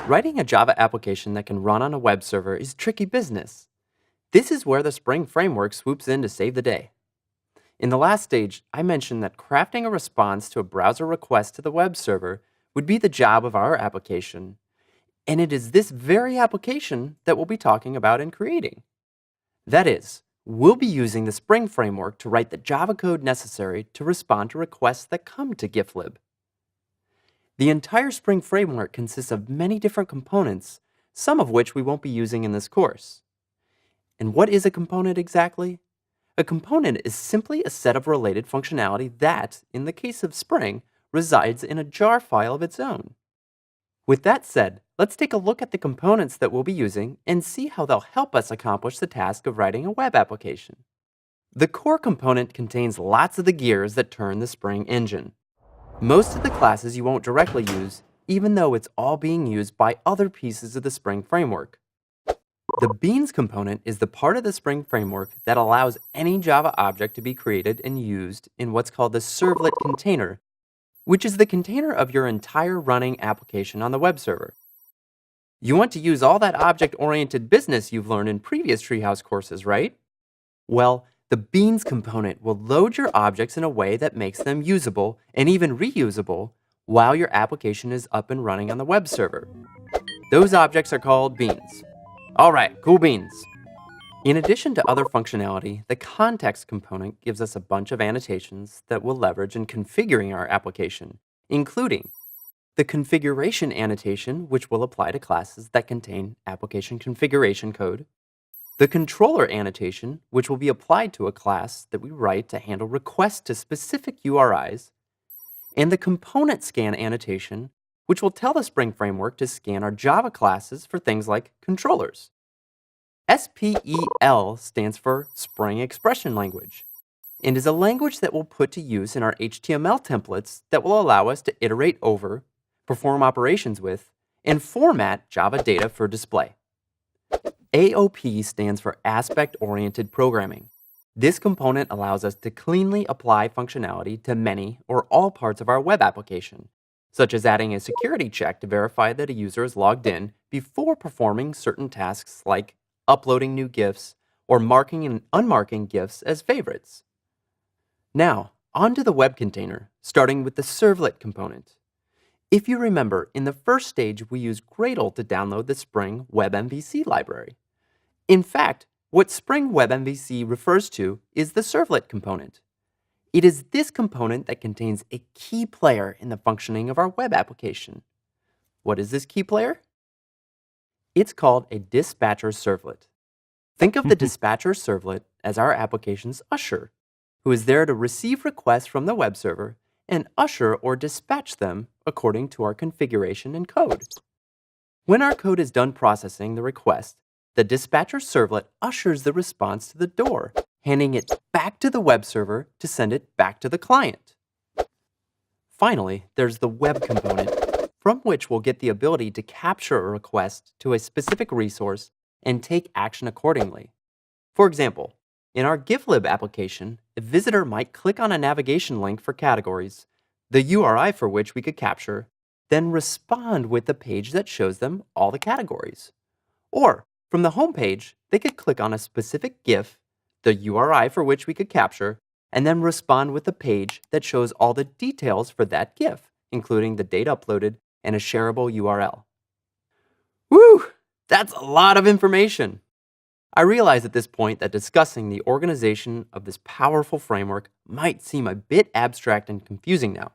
Writing a Java application that can run on a web server is tricky business. This is where the Spring framework swoops in to save the day. In the last stage, I mentioned that crafting a response to a browser request to the web server would be the job of our application, and it is this very application that we'll be talking about and creating. That is, we'll be using the Spring framework to write the Java code necessary to respond to requests that come to GitLib. The entire Spring framework consists of many different components, some of which we won't be using in this course. And what is a component exactly? A component is simply a set of related functionality that, in the case of Spring, resides in a jar file of its own. With that said, let's take a look at the components that we'll be using and see how they'll help us accomplish the task of writing a web application. The core component contains lots of the gears that turn the Spring engine. Most of the classes you won't directly use, even though it's all being used by other pieces of the Spring framework. The beans component is the part of the Spring framework that allows any Java object to be created and used in what's called the servlet container, which is the container of your entire running application on the web server. You want to use all that object-oriented business you've learned in previous Treehouse courses, right? Well, the beans component will load your objects in a way that makes them usable and even reusable while your application is up and running on the web server. Those objects are called beans. All right, cool beans. In addition to other functionality, the context component gives us a bunch of annotations that we'll leverage in configuring our application, including the configuration annotation, which will apply to classes that contain application configuration code, the controller annotation, which will be applied to a class that we write to handle requests to specific URIs, and the component scan annotation, which will tell the Spring framework to scan our Java classes for things like controllers. SPEL stands for Spring Expression Language, and is a language that we'll put to use in our HTML templates that will allow us to iterate over, perform operations with, and format Java data for display. AOP stands for Aspect-Oriented Programming. This component allows us to cleanly apply functionality to many or all parts of our web application, such as adding a security check to verify that a user is logged in before performing certain tasks like uploading new GIFs or marking and unmarking GIFs as favorites. Now, on to the web container, starting with the servlet component. If you remember, in the first stage, we used Gradle to download the Spring WebMVC library. In fact, what Spring WebMVC refers to is the servlet component. It is this component that contains a key player in the functioning of our web application. What is this key player? It's called a dispatcher servlet. Think of the dispatcher servlet as our application's usher, who is there to receive requests from the web server and usher or dispatch them according to our configuration and code. When our code is done processing the request, the dispatcher servlet ushers the response to the door, handing it back to the web server to send it back to the client. Finally, there's the web component, from which we'll get the ability to capture a request to a specific resource and take action accordingly. For example, in our GitLib application, a visitor might click on a navigation link for categories, the URI for which we could capture, then respond with the page that shows them all the categories. Or, from the home page, they could click on a specific GIF, the URI for which we could capture, and then respond with a page that shows all the details for that GIF, including the date uploaded and a shareable URL. Woo! That's a lot of information. I realize at this point that discussing the organization of this powerful framework might seem a bit abstract and confusing now.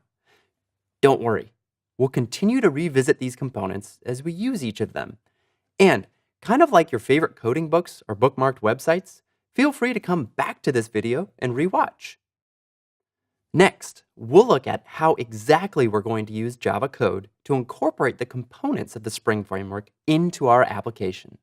Don't worry. We'll continue to revisit these components as we use each of them. And, kind of like your favorite coding books or bookmarked websites, feel free to come back to this video and rewatch. Next, we'll look at how exactly we're going to use Java code to incorporate the components of the Spring framework into our application.